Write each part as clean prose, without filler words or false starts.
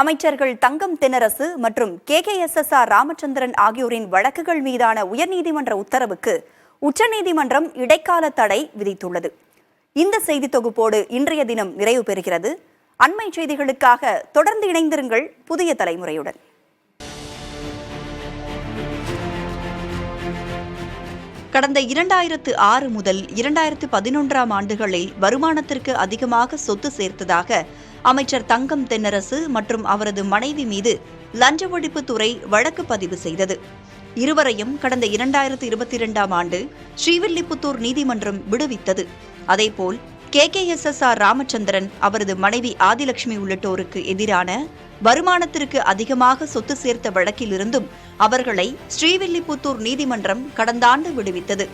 அமைச்சர்கள் தங்கம் தென்னரசு மற்றும் KKSSR ராமச்சந்திரன் ஆகியோரின் வழக்குகள் மீதான உயர்நீதிமன்ற உத்தரவுக்கு உச்சநீதிமன்றம் இடைக்கால தடை விதித்துள்ளது. இந்த செய்தி தொகுப்போடு இன்றைய தினம் நிறைவு பெறுகிறது. அண்மை செய்திகளுக்காக தொடர்ந்து இணைந்திருங்கள் புதிய தலைமுறையுடன். கடந்த 2006 முதல் 2011 ஆண்டுகளில் வருமானத்திற்கு அதிகமாக சொத்து சேர்த்ததாக அமைச்சர் தங்கம் தென்னரசு மற்றும் அவரது மனைவி மீது லஞ்ச ஒழிப்புத்துறை வழக்கு பதிவு செய்தது. இருவரையும் கடந்த 2022 ஆண்டு ஸ்ரீவில்லிபுத்தூர் நீதிமன்றம் விடுவித்தது. அதேபோல் KKSSR ராமச்சந்திரன், அவரது மனைவி ஆதிலட்சுமி உள்ளிட்டோருக்கு எதிரான வருமானத்திற்கு அதிகமாக சொத்து சேர்த்த வழக்கிலிருந்தும் அவர்களை ஸ்ரீவில்லிபுத்தூர் நீதிமன்றம் கடந்த ஆண்டு விடுவித்தது.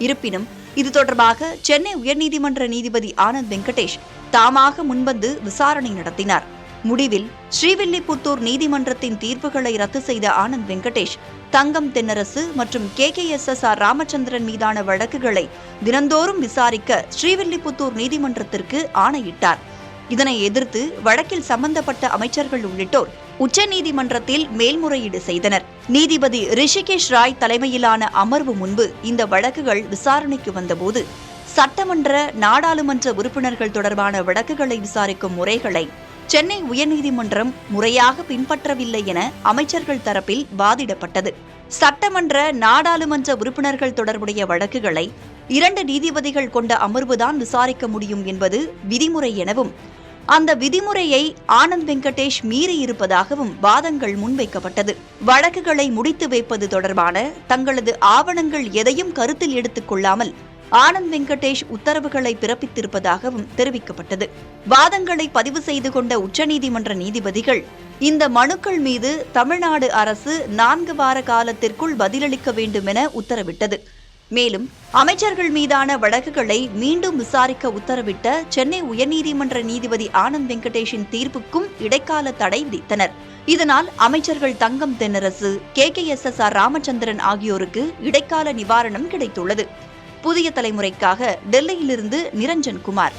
இருப்பினும் இது தொடர்பாக சென்னை உயர்நீதிமன்ற நீதிபதி ஆனந்த் வெங்கடேஷ் தாமாக முன்வந்து விசாரணை நடத்தினார். முடிவில் ஸ்ரீவில்லிபுத்தூர் நீதிமன்றத்தின் தீர்ப்புகளை ரத்து செய்த ஆனந்த் வெங்கடேஷ் தங்கம் தென்னரசு மற்றும் KKSSR ராமச்சந்திரன் மீதான வழக்குகளை தினந்தோறும் விசாரிக்க ஸ்ரீவில்லிபுத்தூர் நீதிமன்றத்திற்கு ஆணையிட்டார். இதனை எதிர்த்து வழக்கில் சம்பந்தப்பட்ட அமைச்சர்கள் உள்ளிட்டோர் உச்சநீதிமன்றத்தில் மேல்முறையீடு செய்தனர். நீதிபதி ரிஷிகேஷ் ராய் தலைமையிலான அமர்வு முன்பு இந்த வழக்குகள் விசாரணைக்கு வந்தபோது சட்டமன்ற, நாடாளுமன்ற உறுப்பினர்கள் தொடர்பான வழக்குகளை விசாரிக்கும் முறைகளை சென்னை உயர்நீதிமன்றம் முறையாக பின்பற்றவில்லை என அமைச்சர்கள் தரப்பில் வாதிடப்பட்டது. சட்டமன்ற, நாடாளுமன்ற உறுப்பினர்கள் தொடர்புடைய வழக்குகளை 2 நீதிபதிகள் கொண்ட அமர்வுதான் விசாரிக்க முடியும் என்பது விதிமுறை எனவும் அந்த விதிமுறையை ஆனந்த் வெங்கடேஷ் மீறியிருப்பதாகவும் வாதங்கள் முன்வைக்கப்பட்டது. வழக்குகளை முடித்து வைப்பது தொடர்பான தங்களது ஆவணங்கள் எதையும் கருத்தில் எடுத்துக் கொள்ளாமல் ஆனந்த் வெங்கடேஷ் உத்தரவுகளை பிறப்பித்திருப்பதாகவும் தெரிவிக்கப்பட்டது. வாதங்களை பதிவு செய்து கொண்ட உச்சநீதிமன்ற நீதிபதிகள் இந்த மனுக்கள் மீது தமிழ்நாடு அரசு 4 வார காலத்திற்குள் பதிலளிக்க வேண்டும் என உத்தரவிட்டது. மேலும் அமைச்சர்கள் மீதான வழக்குகளை மீண்டும் விசாரிக்க உத்தரவிட்ட சென்னை உயர்நீதிமன்ற நீதிபதி ஆனந்த் வெங்கடேஷின் தீர்ப்புக்கும் இடைக்கால தடை விதித்தனர். இதனால் அமைச்சர்கள் தங்கம் தென்னரசு, KKSSR ராமச்சந்திரன் ஆகியோருக்கு இடைக்கால நிவாரணம் கிடைத்துள்ளது. புதிய தலைமுறைக்காக டெல்லியிலிருந்து நிரஞ்சன் குமார்.